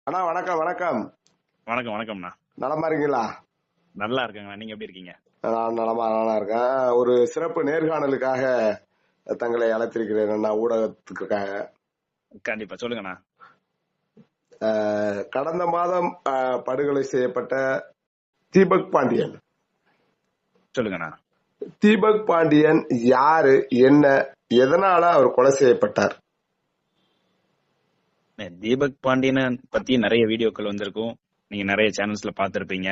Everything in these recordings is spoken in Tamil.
அண்ணா வணக்கம் வணக்கம். வணக்கம் வணக்கம்ண்ணா. நலமா இருக்கீங்களா? நல்லா இருக்கேங்கண்ணா, நீங்க எப்படி இருக்கீங்க? நான் நல்லா இருக்கேன். ஒரு சிறப்பு நேர்காணலுக்காக தங்களை அழைத்திருக்கிறேன் அண்ணா, ஊடகத்துக்காக. கண்டிப்பா சொல்லுங்கண்ணா. கடந்த மாதம் படுகொலை செய்யப்பட்ட தீபக் பாண்டியன். சொல்லுங்கண்ணா. தீபக் பாண்டியன் யாரு, என்ன, எதனால அவர் கொலை செய்யப்பட்டார்? தீபக் பாண்டியனை பத்தி நிறைய வீடியோக்கள் வந்திருக்கும், நீங்க நிறைய சேனல்ஸ்ல பாத்திருப்பீங்க.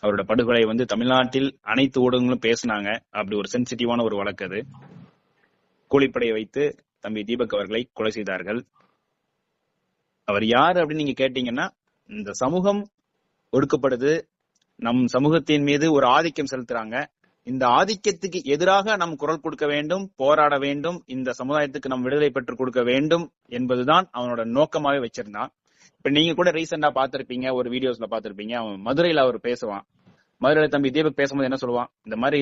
அவரோட படுகொலை தமிழ்நாட்டில் அனைத்து ஊடகங்களும் பேசினாங்க. அப்படி ஒரு சென்சிட்டிவான ஒரு வழக்கு அது. கூலிப்படையை வைத்து தம்பி தீபக் அவர்களை கொலை செய்தார்கள். அவர் யாரு அப்படின்னு நீங்க கேட்டீங்கன்னா, இந்த சமூகம் ஒடுக்கப்படுது, நம் சமூகத்தின் மீது ஒரு ஆதிக்கம் செலுத்துறாங்க. இந்த ஆதிக்கத்துக்கு எதிராக நாம் குரல் கொடுக்க வேண்டும், போராட வேண்டும், இந்த சமுதாயத்துக்கு நாம் விடுதலை பெற்றுக் கொடுக்க வேண்டும் என்பதுதான் அவனோட நோக்கமாவே வச்சிருந்தான். இப்ப நீங்க கூட ரீசெண்டா பாத்திருப்பீங்க, ஒரு வீடியோஸ்ல பாத்திருப்பீங்க, அவன் மதுரையில அவர் பேசுவான். மதுரையில தம்பி தீபக் பேசும்போது என்ன சொல்லுவான், இந்த மாதிரி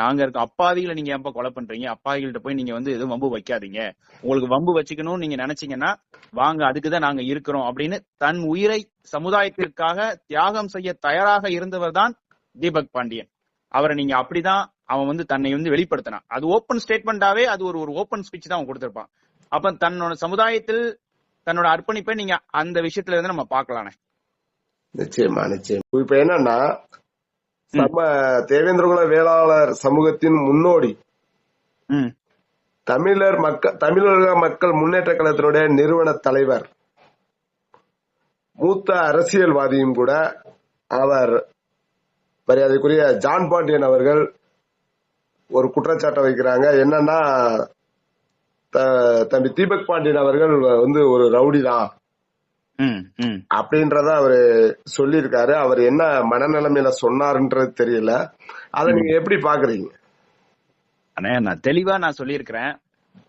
நாங்க இருக்க அப்பாவிகளை நீங்க எப்ப கொலை பண்றீங்க, அப்பாவிகள்ட்ட போய் நீங்க எதுவும் வம்பு வைக்காதீங்க, உங்களுக்கு வம்பு வச்சுக்கணும்னு நீங்க நினைச்சீங்கன்னா வாங்க, அதுக்குதான் நாங்க இருக்கிறோம் அப்படின்னு தன் உயிரை சமுதாயத்திற்காக தியாகம் செய்ய தயாராக இருந்தவர் தான் தீபக் பாண்டியன். அவரை நீங்க அப்படிதான் அவன் தன்னை வெளிப்படுத்தினான். அது ஓப்பன் ஸ்டேட்மெண்டாவே, அது ஒரு ஓப்பன் ஸ்பீச் தான் அவன் கொடுத்திருப்பான். அப்ப தன்னோட சமுதாயத்தில் தன்னோட அர்ப்பணிப்பை நீங்க அந்த விஷயத்துல இருந்து நம்ம பாக்கலானே. நிச்சயமா நிச்சயம். இப்ப என்னன்னா, நம்ம தேவேந்திரகுல வேளாளர் சமூகத்தின் முன்னோடி தமிழக மக்கள் முன்னேற்ற கழகத்தினுடைய நிறுவன தலைவர், மூத்த அரசியல்வாதியும் கூட அவர், மரியாதைக்குரிய ஜான் பாண்டியன் அவர்கள் ஒரு குற்றச்சாட்டை வைக்கிறாங்க. என்னன்னா, தம்பி தீபக் பாண்டியன் அவர்கள் ஒரு ரவுடி தான் அப்படின்றத அவரு சொல்லியிருக்காரு. அவர் என்ன மனநிலைமையில சொன்னாருன்றது தெரியல. அதை நீங்க எப்படி பாக்குறீங்க? நான் தெளிவா சொல்லியிருக்கிறேன்.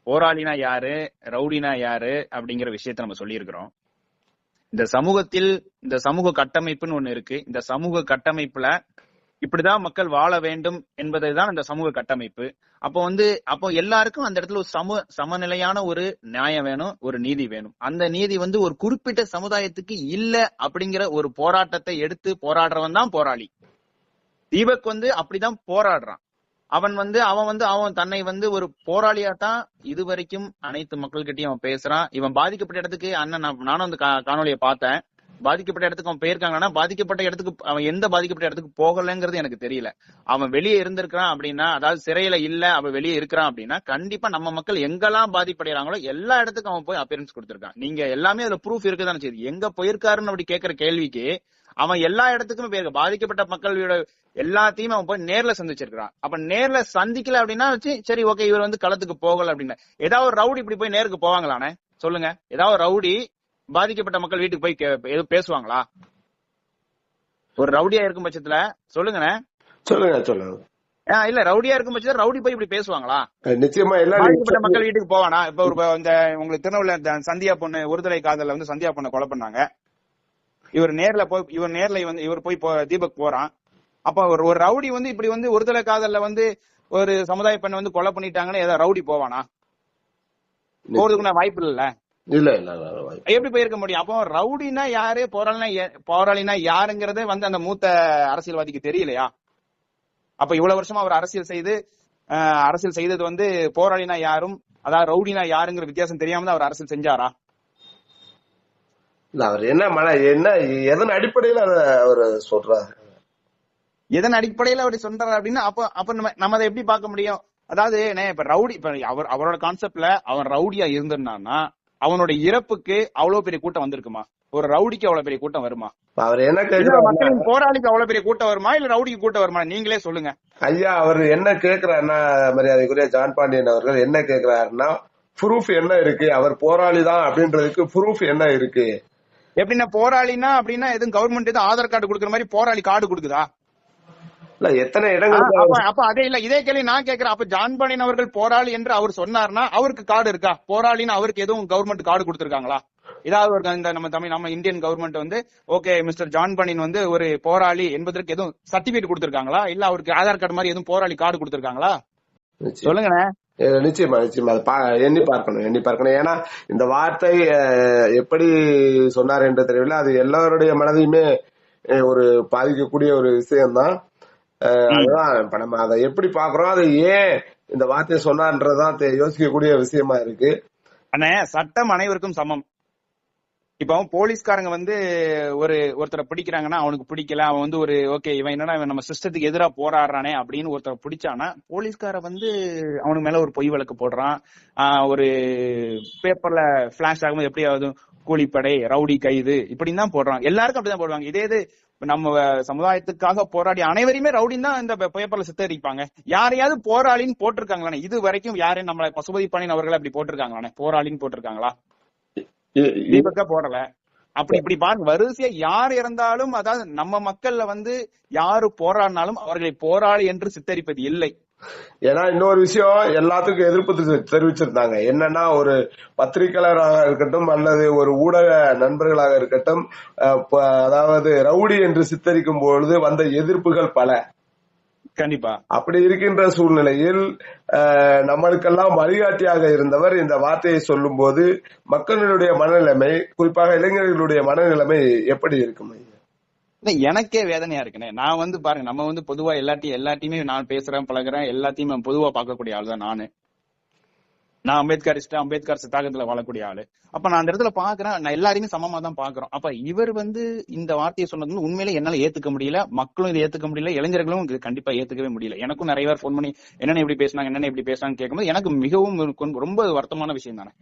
போராளினா யாரு, ரவுடினா யாரு அப்படிங்கிற விஷயத்த நம்ம சொல்லியிருக்கிறோம். இந்த சமூகத்தில் இந்த சமூக கட்டமைப்புன்னு ஒண்ணு இருக்கு. இந்த சமூக கட்டமைப்புல இப்படிதான் மக்கள் வாழ வேண்டும் என்பதுதான் இந்த சமூக கட்டமைப்பு. அப்போ எல்லாருக்கும் அந்த இடத்துல ஒரு சமநிலையான ஒரு நியாயம் வேணும், ஒரு நீதி வேணும். அந்த நீதி ஒரு குறிப்பிட்ட சமுதாயத்துக்கு இல்ல அப்படிங்கிற ஒரு போராட்டத்தை எடுத்து போராடுறவன் தான் போராளி. தீபக் அப்படிதான் போராடுறான். அவன் தன்னை ஒரு போராளியா தான் இதுவரைக்கும் அனைத்து மக்கள்கிட்டயும் அவன் பேசுறான். இவன் பாதிக்கப்பட்ட இடத்துக்கு நானும் காணொலியை பார்த்தேன். பாதிக்கப்பட்ட இடத்துக்கு அவன் போயிருக்காங்கன்னா, பாதிக்கப்பட்ட இடத்துக்கு அவன் எந்த பாதிக்கப்பட்ட இடத்துக்கு போகலங்கிறது எனக்கு தெரியல. அவன் வெளியே இருந்திருக்கான் அப்படின்னா, அதாவது சிறையில இல்ல, அவன் வெளியே இருக்கிறான் அப்படின்னா, கண்டிப்பா நம்ம மக்கள் எங்கெல்லாம் பாதிப்படைறாங்களோ எல்லா இடத்துக்கும் அவன் போய் அப்பியரன்ஸ் கொடுத்திருக்கான். நீங்க எல்லாமே அதுல ப்ரூஃப் இருக்குதானே சரி. எங்க போயிருக்காருன்னு அப்படி கேட்கிற கேள்விக்கு அவன் எல்லா இடத்துக்குமே போயிருக்க, பாதிக்கப்பட்ட மக்களோட எல்லாத்தையும் அவன் போய் நேர்ல சந்திச்சிருக்கான். அப்ப நேர்ல சந்திக்கல அப்படின்னா சரி ஓகே, இவர் களத்துக்கு போகல அப்படின்னா, ஏதாவது ஒரு ரவுடி இப்படி போய் நேருக்கு போவாங்களானே சொல்லுங்க? ஏதாவது ரவுடி பாதிக்கப்பட்ட மக்கள் வீட்டுக்கு போய் எதுவும் பேசுவாங்களா? ஒரு ரவுடியா இருக்கும் பட்சத்துல சொல்லுங்க. இல்ல, ரவுடியா இருக்கும் பட்சத்துல ரவுடி போய் இப்படி பேசுவாங்களா? நிச்சயமா பாதிக்கப்பட்ட மக்கள் வீட்டுக்கு போவானா? இப்ப உங்களுக்கு திருநெல்வேலி சந்தியா பொண்ணு, ஒருதலை காதல்ல சந்தியா பொண்ணை கொலை பண்ணாங்க. இவர் நேர்ல போய் தீபக் போறான். அப்ப ஒரு ரவுடி இப்படி ஒருதலை காதல்ல ஒரு சமுதாய பெண்ணை கொலை பண்ணிட்டாங்கன்னு ஏதாவது ரவுடி போவானா? போறதுக்கு வாய்ப்பு இல்ல. எப்படி போயிருக்க முடியும்? அப்போ ரவுடினா யாரு, போராளினா யாருங்கிறதே அந்த மூத்த அரசியல்வாதிக்கு தெரியலையா? அப்ப இவ்வளவு வருஷமா அவர் அரசியல் செய்தது போராளினா யாரும், அதாவது ரவுடினா யாருங்கிற வித்தியாசம் தெரியாம தான் அவர் அரசியல் செஞ்சாரா? அவர் என்ன எதன் அடிப்படையில அவர் சொல்றாரு, எதன் அடிப்படையில அவர் சொல்றாரு அப்படின்னா, அப்ப நம்ம அதை எப்படி பார்க்க முடியும்? அதாவது இப்ப ரவுடி, அவரோட கான்செப்ட்ல அவன் ரவுடியா இருந்தான்னா அவனோட இறப்புக்கு அவ்வளவு பெரிய கூட்டம் வந்திருக்குமா? ஒரு ரவுடிக்கு அவ்வளவு பெரிய கூட்டம் வருமா? அவர் என்ன மக்களின் போராளிக்கு அவ்வளவு பெரிய கூட்டம் வருமா, இல்ல ரவுடிக்கு கூட்டம் வருமா? நீங்களே சொல்லுங்க ஐயா. அவர் என்ன கேக்குறாருன்னா, மரியாதைக்குரிய ஜான் பாண்டியன் அவர்கள் என்ன கேக்குறாருன்னா, ப்ரூஃப் என்ன இருக்கு, அவர் போராளி தான் அப்படின்றதுக்கு ப்ரூஃப் என்ன இருக்கு? எப்படின்னா போராளினா அப்படின்னா எதுவும் கவர்மெண்ட் எதுவும் ஆதார் கார்டு கொடுக்குற மாதிரி போராளி கார்டு கொடுக்குதா? இல்ல, எத்தனை இடங்கள். அப்ப அதே இல்ல, இதே கேள்வி நான் கேக்குறேன். அப்ப ஜான் பாண்டியன் அவர்கள் போராளி என்று அவர் சொன்னார்னா அவருக்கு கார்டு இருக்கா? போராளின்னு அவருக்கு எதுவும் கவர்மெண்ட் கார்டு கொடுத்திருக்காங்களா? ஏதாவது இந்த நம்ம Indian government okay mister John Pandian ஒரு போராளி என்பதற்கு எதுவும் சர்டிபிகேட் கொடுத்திருக்காங்களா? இல்ல அவருக்கு ஆதார் கார்டு மாதிரி எதுவும் போராளி கார்டு கொடுத்திருக்காங்களா? சொல்லுங்க. நிச்சயமா நிச்சயமா அதை எண்ணி பார்க்கணும். ஏன்னா இந்த வார்த்தை எப்படி சொன்னார் என்று தெரியவில்லை. அது எல்லாருடைய மனதையுமே ஒரு பாதிக்கக்கூடிய ஒரு விஷயம்தான். அதுதான் இப்ப நம்ம அதை எப்படி பாக்குறோம், அதை ஏன் இந்த வார்த்தையை சொன்னான்றதுதான் யோசிக்கக்கூடிய விஷயமா இருக்கு. ஆனா சட்டம் அனைவருக்கும் சமம். இப்போ போலீஸ்காரங்க வந்து ஒருத்தரை பிடிக்கிறாங்கன்னா அவனுக்கு பிடிக்கல, அவன் வந்து ஒரு ஓகே இவன் என்னன்னா இவன் நம்ம சிஸ்டத்துக்கு எதிராக போராடுறானே அப்படின்னு ஒருத்தரை பிடிச்சானா போலீஸ்கார வந்து அவனுக்கு மேல ஒரு பொய் வழக்கு போடுறான். ஒரு பேப்பர்ல பிளாஷ் ஆகும்போது எப்படியாவது கூலிப்படை, ரவுடி கைது இப்படின்னு தான் போடுறாங்க. எல்லாருக்கும் அப்படிதான் போடுவாங்க. இதே நம்ம சமுதாயத்துக்காக போராடி அனைவரையுமே ரவுடின்னு தான் இந்த பேப்பர்ல சித்தரிப்பாங்க. யாரையாவது போராளின்னு போட்டிருக்காங்களானே? இது வரைக்கும் யாரையும் நம்மள பசுபதி பாண்டியன் அவர்கள் அப்படி போட்டிருக்காங்களானே? போராளின்னு போட்டிருக்காங்களா? தீபக்கா போடல. அப்படி இப்படி பாருங்க, வரிசையா யார் இறந்தாலும், அதாவது நம்ம மக்கள்ல வந்து யாரு போராடினாலும் அவர்களை போராளி என்று சித்தரிப்பது இல்லை. ஏன்னா இன்னொரு விஷயம் எல்லாத்துக்கும் எதிர்ப்பு தெரிவிச்சிருந்தாங்க. என்னன்னா ஒரு பத்திரிகையாளராக இருக்கட்டும் அல்லது ஒரு ஊடக நண்பர்களாக இருக்கட்டும், அதாவது ரவுடி என்று சித்தரிக்கும் பொழுது வந்த எதிர்ப்புகள் பல. கண்டிப்பா. அப்படி இருக்கின்ற சூழ்நிலையில் நம்மளுக்கெல்லாம் வழிகாட்டியாக இருந்தவர் இந்த வார்த்தையை சொல்லும் போது மக்களுடைய மனநிலைமை, குறிப்பாக இளைஞர்களுடைய மனநிலைமை எப்படி இருக்கும்? எனக்கே வேதனையா இருக்குனே. நான் வந்து பாருங்க, நம்ம வந்து பொதுவா எல்லாத்தையுமே நான் பேசுறேன் பழகுறேன், எல்லாத்தையுமே பொதுவா பார்க்கக்கூடிய ஆள் தான் நானு. நான் அம்பேத்கர் சித்தாகத்துல வாழக்கூடிய ஆளு. அப்ப நான் அந்த இடத்துல பாக்குறேன், நான் எல்லாரையுமே சமமா தான் பாக்குறோம். அப்ப இவர் வந்து இந்த வார்த்தையை சொன்னது உண்மையில என்னால ஏத்துக்க முடியல, மக்களும் இதை ஏத்துக்க முடியல, இளைஞர்களும் இது கண்டிப்பா ஏத்துக்கவே முடியல. எனக்கும் நிறைய பேர் போன் பண்ணி என்னென்ன இப்படி பேசினாங்க கேட்கும்போது எனக்கு மிகவும் ரொம்ப வருத்தமான விஷயம் தானே.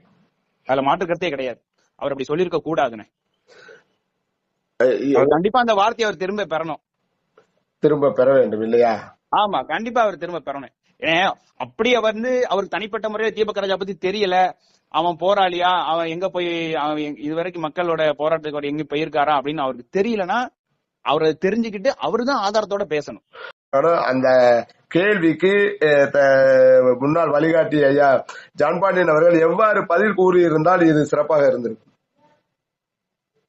அதுல மாற்று கருத்தே கிடையாது. அவர் அப்படி சொல்லியிருக்க கூடாதுன்னு. கண்டிப்பா அந்த வார்த்தையை அவர் திரும்ப பெற வேண்டும் இல்லையா? ஆமா, கண்டிப்பா அவர் திரும்ப பெறணும். அப்படி அவருக்கு தனிப்பட்ட முறையில தீபக் ராஜா பத்தி தெரியல, அவன் போராளியா, அவன் எங்க போய் அவன் இதுவரைக்கும் மக்களோட போராட்டத்துக்கு எங்க போயிருக்காரா அப்படின்னு அவருக்கு தெரியலன்னா அவரை தெரிஞ்சுக்கிட்டு அவருதான் ஆதாரத்தோட பேசணும். அந்த கேள்விக்கு முன்னாள் வழிகாட்டி ஐயா ஜான் பாண்டியன் அவர்கள் எவ்வாறு பதில் கூறி இருந்தால் இது சிறப்பாக இருந்திருக்கும்?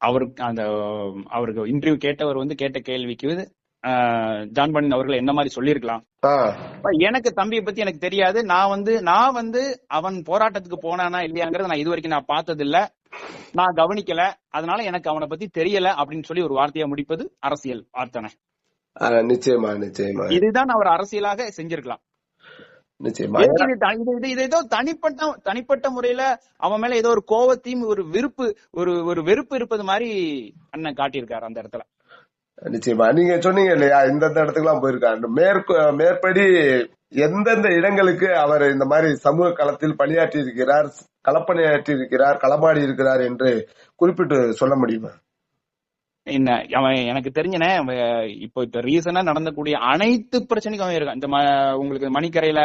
அவருக்கு இன்டர்வியூ கேட்டவர் வந்து கேட்ட கேள்விக்கு ஜான் பாண்டியன் அவர்கள் என்ன மாதிரி சொல்லிருக்கலாம், எனக்கு தம்பியை பத்தி எனக்கு தெரியாது, நான் வந்து அவன் போராட்டத்துக்கு போனானா இல்லையாங்கிறத நான் இது வரைக்கும் நான் பார்த்தது இல்ல, நான் கவனிக்கல, அதனால எனக்கு அவனை பத்தி தெரியல அப்படின்னு சொல்லி ஒரு வார்த்தையா முடிப்பது அரசியல் வார்த்தனை. நிச்சயமா நிச்சயமா இதுதான் அவர் அரசியலாக செஞ்சிருக்கலாம். ஏதோ தனிப்பட்ட முறையில அவன் மேல ஏதோ ஒரு கோவத்தையும் ஒரு வெறுப்பு இருப்பது மாதிரி அண்ணன் காட்டியிருக்காரு அந்த இடத்துல. நிச்சயமா நீங்க சொன்னீங்க இல்லையா, இந்த இடத்துக்கு எல்லாம் போயிருக்காரு. மேற்படி எந்தெந்த இடங்களுக்கு அவர் இந்த மாதிரி சமூக களத்தில் பணியாற்றி இருக்கிறார், களப்பணியாற்றி இருக்கிறார், களமாடி இருக்கிறார் என்று குறிப்பிட்டு சொல்ல முடியுமா? என்ன அவன் எனக்கு தெரிஞ்சன இப்போ ரீசனா நடந்தக்கூடிய அனைத்து பிரச்சனைக்கும் அவன் இருக்கான். இந்த உங்களுக்கு மணிக்கரையில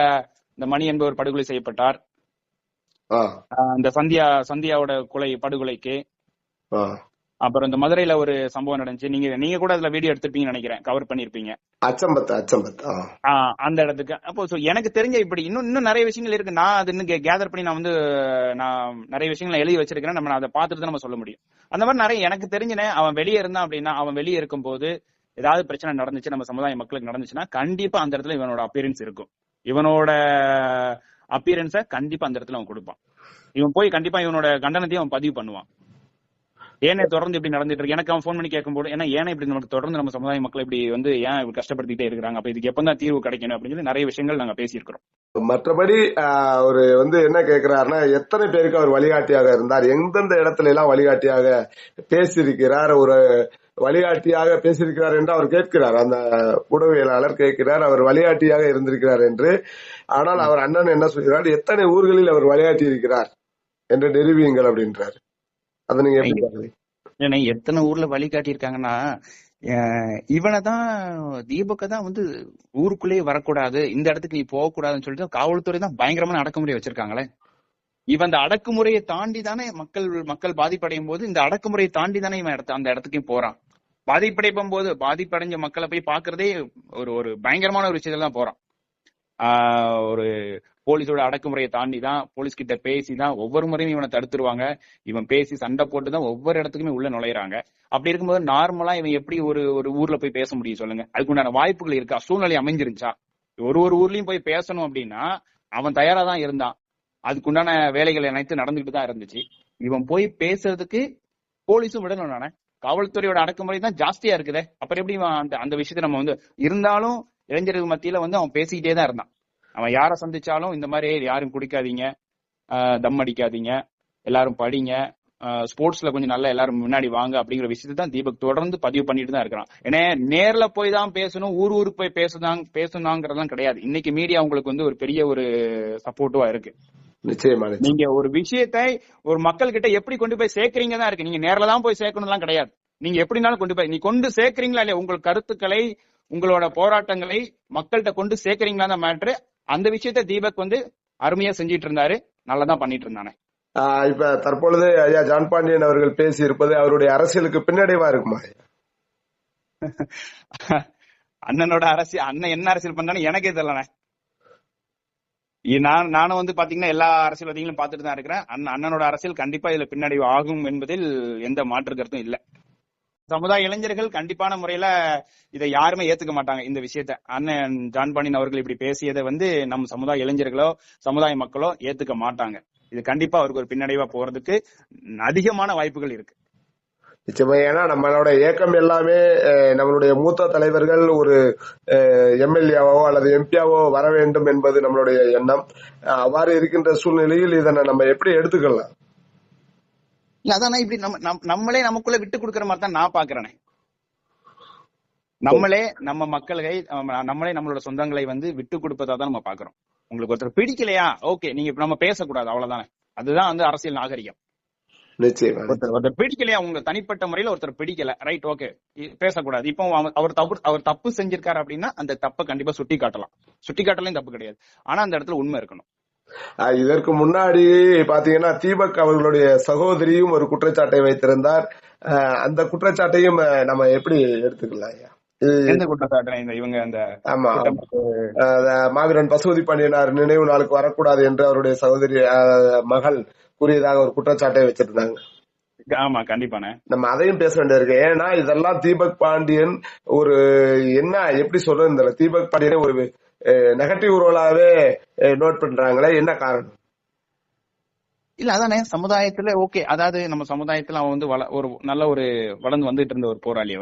இந்த மணி என்பவர் படுகொலை செய்யப்பட்டார், இந்த சந்தியாவோட படுகொலைக்கு, அப்புறம் இந்த மதுரையில ஒரு சம்பவம் நடந்துச்சு, நீங்க கூட அதுல வீடியோ எடுத்திருப்பீங்கன்னு நினைக்கிறேன், கவர் பண்ணிருப்பீங்க, அந்த இடத்துக்கு. அப்போ எனக்கு தெரிஞ்ச இப்படி இன்னும் நிறைய விஷயங்கள் இருக்கு. நான் அது இன்னும் கேதர் பண்ணி நான் நிறைய விஷயங்களை எழுதி வச்சிருக்கிறேன். நம்ம அதை பார்த்துட்டு தான் நம்ம சொல்ல முடியும். அந்த மாதிரி நிறைய எனக்கு தெரிஞ்சனே. அவன் வெளியே இருந்தான் அப்படின்னா, அவன் வெளியே இருக்கும் போது ஏதாவது பிரச்சனை நடந்துச்சு, நம்ம சமுதாய மக்களுக்கு நடந்துச்சுன்னா கண்டிப்பா அந்த இடத்துல இவனோட அப்பியரன்ஸ் இருக்கும். இவனோட அப்பியரன்ஸ கண்டிப்பா அந்த இடத்துல அவன் கொடுப்பான். இவன் போய் கண்டிப்பா இவனோட கண்டனத்தையும் அவன் பதிவு பண்ணுவான். ஏனே தொடர்ந்து இப்படி நடந்துட்டு இருக்கு. எனக்கு அவன் போன் பண்ணி கேட்கும் போது, ஏன்னா ஏன்னா இப்படி நமக்கு தொடர்ந்து நம்ம சமுதாய மக்கள் இப்படி ஏன் இப்படி கஷ்டப்படுத்திட்டே இருக்கிறாங்க, அப்ப இதுக்கு எப்பதான் தீர்வு கிடைக்கணும் அப்படின்னு சொல்லி நிறைய விஷயங்கள் நாங்க பேசியிருக்கிறோம். மற்றபடி அவரு என்ன கேட்கிறாருன்னா, எத்தனை பேருக்கு அவர் வழிகாட்டியாக இருந்தார், எந்தெந்த இடத்துல எல்லாம் வழிகாட்டியாக பேசியிருக்கிறார், ஒரு வழிகாட்டியாக பேசியிருக்கிறார் என்று அவர் கேட்கிறார். அந்த ஊடகவியலாளர் கேட்கிறார், அவர் வழிகாட்டியாக இருந்திருக்கிறார் என்று. ஆனால் அவர் அண்ணன் என்ன சொல்கிறார், எத்தனை ஊர்களில் அவர் வழிகாட்டி இருக்கிறார் என்று நிரூபியுங்கள் அப்படின்றார். அதை நீங்க எப்படி பாக்குறீங்க? எத்தனை ஊர்ல வழிகாட்டி இருக்காங்கன்னா, இவனைதான் தீபக்க தான் ஊருக்குள்ளேயே வரக்கூடாது, இந்த இடத்துக்கு நீ போக கூடாதுன்னு சொல்லிட்டு காவல்துறை தான் பயங்கரமான அடக்குமுறை வச்சிருக்காங்களே. இவன் அந்த அடக்குமுறையை தாண்டி தானே மக்கள் பாதிப்படையும் போது, இந்த அடக்குமுறையை தாண்டி தானே இவன் அந்த இடத்துக்கும் போறான். பாதிப்படையும் போது பாதிப்படைஞ்ச மக்களை போய் பாக்குறதே ஒரு பயங்கரமான ஒரு விஷயத்துல தான் போறான். ஒரு போலீஸோட அடக்குமுறையை தாண்டி தான், போலீஸ் கிட்ட பேசிதான் ஒவ்வொரு முறையும் இவனை தடுத்துருவாங்க. இவன் பேசி சண்டை போட்டுதான் ஒவ்வொரு இடத்துக்குமே உள்ள நுழையிறாங்க. அப்படி இருக்கும்போது நார்மலா இவன் எப்படி ஒரு ஊர்ல போய் பேச முடியும் சொல்லுங்க? அதுக்கு உண்டான வாய்ப்புகள் இருக்கா? சூழ்நிலை அமைஞ்சிருச்சா? ஒரு ஊர்லயும் போய் பேசணும் அப்படின்னா அவன் தயாரா தான் இருந்தான். அதுக்குண்டான வேலைகள் அனைத்து நடந்துகிட்டு தான் இருந்துச்சு. இவன் போய் பேசுறதுக்கு போலீஸும் விடணும் நானே. காவல்துறையோட அடக்குமுறை தான் ஜாஸ்தியா இருக்குதே. அப்புறம் எப்படி அந்த அந்த விஷயத்த நம்ம வந்து இருந்தாலும் இளைஞர்கள் மத்தியில வந்து அவன் பேசிக்கிட்டே தான் இருந்தான். அவன் யாரை சந்திச்சாலும் இந்த மாதிரி யாரும் குடிக்காதீங்க, தம் அடிக்காதீங்க, எல்லாரும் படிங்க, ஸ்போர்ட்ஸ்ல கொஞ்சம் நல்லா எல்லாரும் முன்னாடி வாங்க அப்படிங்கிற விஷயத்தை தான் தீபக் தொடர்ந்து பதிவு பண்ணிட்டு தான் இருக்கிறான். ஏன்னா நேர்ல போய் தான் பேசணும், ஊருக்கு போய் பேசணுங்கிறதெல்லாம் கிடையாது. இன்னைக்கு மீடியா உங்களுக்கு வந்து ஒரு பெரிய ஒரு சப்போர்ட்டிவா இருக்கு. நிச்சயமா நீங்க ஒரு விஷயத்தை ஒரு மக்கள் கிட்ட எப்படி கொண்டு போய் சேர்க்கறீங்க தான் இருக்கு. நீங்க நேர்ல தான் போய் சேர்க்கணும்லாம் கிடையாது. நீங்க எப்படினாலும் கொண்டு போய் நீ கொண்டு சேர்க்கறீங்களா இல்லையா, உங்கள் கருத்துக்களை உங்களோட போராட்டங்களை மக்கள்கிட்ட கொண்டு சேர்க்கறீங்களா தான் மேட்ரு. அந்த விஷயத்த தீபக் வந்து அருமையா செஞ்சிட்டு இருந்தாரு, நல்லதான் பண்ணிட்டு இருந்தானே. இப்ப தற்பொழுது ஐயா ஜான் பாண்டியன் அவர்கள் பேசி இருப்பது அவருடைய அரசியலுக்கு பின்னடைவா இருக்குமா? அண்ணனோட அரசியல், அண்ணன் என்ன அரசியல் பண்றான்னு எனக்கே தெரியலண்ணே. நானும் வந்து பாத்தீங்கன்னா எல்லா அரசியல்வாதிகளும் பாத்துட்டு தான் இருக்கிறேன். அண்ணனோட அரசியல் கண்டிப்பா இதுல பின்னடைவு ஆகும் என்பதில் எந்த மாற்று கருத்தும் இல்ல. சமுதாய இளைஞர்கள் கண்டிப்பான முறையில இதை யாருமே ஏத்துக்க மாட்டாங்க. இந்த விஷயத்த அண்ணன் ஜான் பாண்டியன் அவர்கள் இப்படி பேசியதை வந்து நம்ம சமுதாய இளைஞர்களோ சமுதாய மக்களோ ஏத்துக்க மாட்டாங்க. இது கண்டிப்பா அவருக்கு ஒரு பின்னடைவா போறதுக்கு அதிகமான வாய்ப்புகள் இருக்கு. நிச்சயமா. ஏன்னா நம்மளோட இயக்கம் எல்லாமே நம்மளுடைய மூத்த தலைவர்கள் ஒரு எம்எல்ஏவோ அல்லது எம்பியாவோ வர வேண்டும் என்பது நம்மளுடைய எண்ணம். அவ்வாறு இருக்கின்ற சூழ்நிலையில் இதனை நம்ம எப்படி எடுத்துக்கலாம்? இல்ல அதான் இப்படி நம்மளே நமக்குள்ள விட்டு கொடுக்கற மாதிரி தான் நான் பாக்குறேனே. நம்மளே நம்ம மக்களை நம்மளே நம்மளோட சொந்தங்களை வந்து விட்டு கொடுப்பதா தான் நம்ம பாக்குறோம். உங்களுக்கு ஒருத்தர் பிடிக்கலையா, ஓகே நீங்க நம்ம பேசக்கூடாது, அவ்வளவுதானே. அதுதான் வந்து அரசியல் நாகரிகம். நிச்சயமா. ஒருத்தர் பிடிக்கலையா, உங்க தனிப்பட்ட முறையில ஒருத்தர் பிடிக்கல, ரைட், ஓகே பேசக்கூடாது. இப்போ அவர் தப்பு செஞ்சிருக்காரு அப்படின்னா அந்த தப்பை கண்டிப்பா சுட்டி காட்டலாம் தப்பு கிடையாது. ஆனா அந்த இடத்துல உண்மை இருக்கணும். இதற்கு முன்னாடி பாத்தீங்கன்னா தீபக் அவர்களுடைய சகோதரியும் ஒரு குற்றச்சாட்டை வைத்திருந்தார். அந்த குற்றச்சாட்டையும் நம்ம எப்படி எடுத்துக்கலாம்? எந்த குற்றச்சாட்டு? இவங்க அந்த ஆமா மாவீரன் பசுபதி பாண்டியனார் நினைவு நாளுக்கு வரக்கூடாது என்று அவருடைய சகோதரி மகள் கூறியதாக ஒரு குற்றச்சாட்டை வச்சிருந்தாங்க. ஆமா கண்டிப்பானே, நம்ம அதையும் பேச வேண்டியிருக்கு. ஏன்னா இதெல்லாம் தீபக் பாண்டியன் ஒரு என்ன எப்படி சொல்றது, தீபக் பாண்டியனை ஒரு நெகட்டிவ் ரோலாவே நோட் பண்றாங்களே, என்ன காரணம்? இல்ல அதானே சமுதாயத்துல ஓகே, அதாவது நம்ம சமுதாயத்துல அவன் வந்து ஒரு நல்ல ஒரு வளர்ந்து வந்துட்டு இருந்த ஒரு போராளி.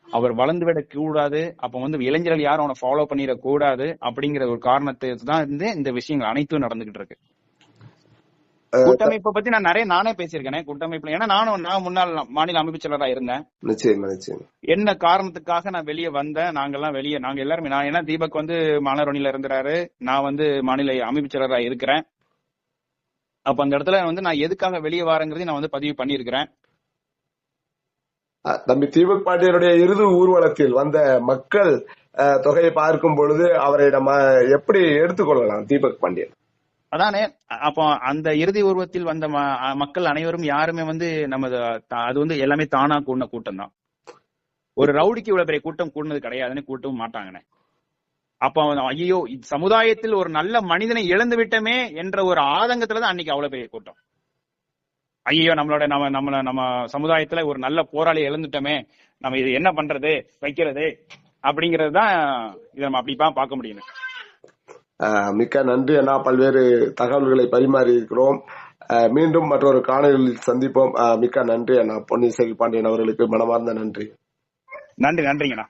அவர் வளர்ந்து விட கூடாது, அப்ப வந்து இளைஞர்கள் யாரும் அவனை ஃபாலோ பண்ணிட கூடாது அப்படிங்கிற ஒரு காரணத்தை தான் இந்த விஷயங்கள் அனைத்தும் நடந்துகிட்டு இருக்கு. கூட்டமைப்பை பத்தி நானே பேசியிருக்கேன் கூட்டமைப்புல. ஏன்னா நான் முன்னாள் மாநில அமைப்பு செயலரா இருந்தேன். என்ன காரணத்துக்காக நான் வெளியே வந்தேன், நாங்க எல்லாருமே ஏன்னா தீபக் வந்து மாணவரணியில இருந்தாரு, நான் வந்து மாநில அமைப்பு செயலரா இருக்கிறேன். அப்ப அந்த இடத்துல வந்து நான் எதுக்காக வெளியே வாரங்கிறதையும் நான் வந்து பதிவு பண்ணியிருக்கிறேன். தம்பி தீபக் பாண்டியனுடைய இறுதி ஊர்வலத்தில் வந்த மக்கள் தொகையை பார்க்கும் பொழுது அவரை நம்ம எப்படி எடுத்துக்கொள்ளலாம்? தீபக் பாண்டியன் அதானே, அப்போ அந்த இறுதி உருவத்தில் வந்த மக்கள் அனைவரும் யாருமே வந்து அது வந்து எல்லாமே தானா கூடின கூட்டம் தான். ஒரு ரவுடிக்கு இவ்வளவு பெரிய கூட்டம் கூடுனது கிடையாதுன்னு கூட்டவும் மாட்டாங்கண்ணே. அப்ப ஐயோ சமுதாயத்தில் ஒரு நல்ல மனிதனை இழந்து விட்டமே என்ற ஒரு ஆதங்கத்துலதான் அன்னைக்கு அவ்வளவு பெரிய கூட்டம். ஐயோ நம்ம சமுதாயத்துல ஒரு நல்ல போராளி இழந்துட்டோமே, நம்ம இது என்ன பண்றது வைக்கிறது அப்படிங்கறது தான் இதை நம்ம அப்படிப்பா பார்க்க முடியும். மிக்க நன்றி அண்ணா. பல்வேறு தகவல்களை பரிமாறி இருக்கிறோம். மீண்டும் மற்றொரு காணொலியில் சந்திப்போம். மிக்க நன்றி அண்ணா. பொன்னியின் செல்வன் பாண்டியன் அவர்களுக்கு மனமார்ந்த நன்றி. நன்றிங்கண்ணா.